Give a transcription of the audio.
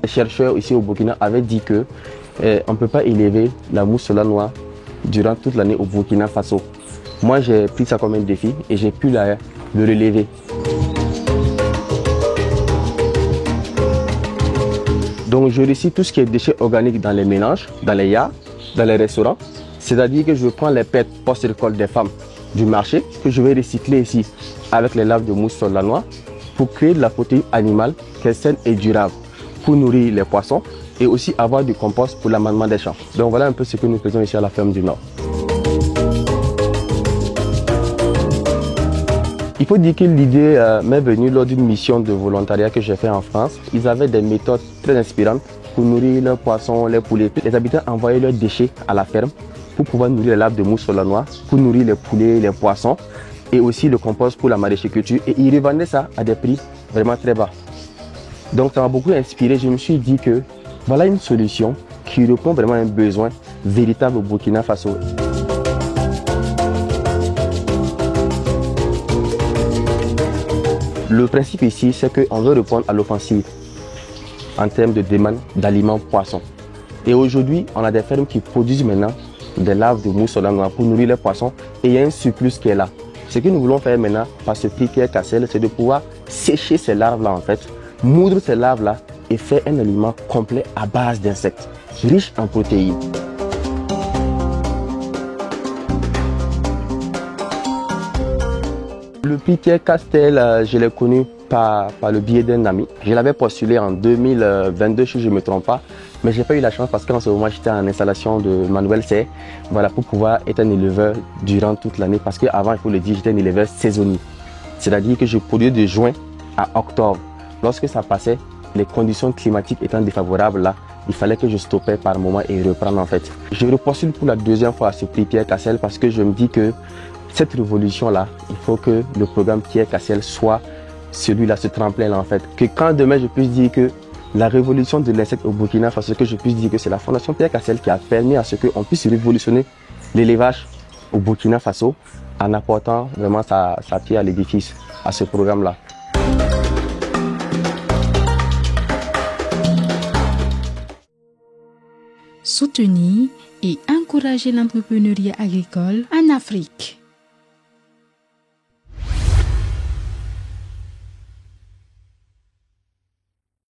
Les chercheurs ici au Burkina avaient dit que on ne peut pas élever la mousseline noire durant toute l'année au Burkina Faso. Moi, j'ai pris ça comme un défi et j'ai pu le relever. Donc, je recycle tout ce qui est déchets organiques dans les mélanges, dans les yards, dans les restaurants. C'est-à-dire que je prends les pertes post-récolte des femmes du marché que je vais recycler ici avec les larves de mousse sur la noix pour créer de la protéine animale qui est saine et durable pour nourrir les poissons et aussi avoir du compost pour l'amendement des champs. Donc voilà un peu ce que nous faisons ici à la ferme du Nord. Il faut dire que l'idée m'est venue lors d'une mission de volontariat que j'ai fait en France. Ils avaient des méthodes très inspirantes pour nourrir leurs poissons, les poulets. Les habitants envoyaient leurs déchets à la ferme pour pouvoir nourrir les larves de mousse sur la noix, pour nourrir les poulets, les poissons et aussi le compost pour la maraîchère-culture. Et ils revendaient ça à des prix vraiment très bas. Donc ça m'a beaucoup inspiré. Je me suis dit que voilà une solution qui répond vraiment à un besoin véritable au Burkina Faso. Le principe ici, c'est qu'on veut répondre à l'offensive en termes de demande d'aliments poissons. Et aujourd'hui, on a des fermes qui produisent maintenant des larves de mousse sur la noix pour nourrir les poissons et il y a un surplus qui est là. Ce que nous voulons faire maintenant par ce prix Pierre Cassel, c'est de pouvoir sécher ces larves-là en fait, moudre ces larves-là et faire un aliment complet à base d'insectes, riche en protéines. Le prix Pierre Castel, je l'ai connu par le biais d'un ami. Je l'avais postulé en 2022, si je ne me trompe pas, mais je n'ai pas eu la chance parce qu'en ce moment, j'étais en installation de ma nouvelle serre, voilà, pour pouvoir être un éleveur durant toute l'année. Parce qu'avant, il faut le dire, j'étais un éleveur saisonnier. C'est-à-dire que je produisais de juin à octobre. Lorsque ça passait, les conditions climatiques étant défavorables, là, il fallait que je stoppais par moment et reprendre en fait. Je repostule pour la deuxième fois à ce prix Pierre Cassel parce que je me dis que cette révolution-là, il faut que le programme Pierre Cassel soit celui-là, ce tremplin-là en fait. Que quand demain je puisse dire que la révolution de l'insecte au Burkina Faso, que je puisse dire que c'est la Fondation Pierre Cassel qui a permis à ce qu'on puisse révolutionner l'élevage au Burkina Faso en apportant vraiment sa pierre à l'édifice, à ce programme-là. Soutenir et encourager l'entrepreneuriat agricole en Afrique.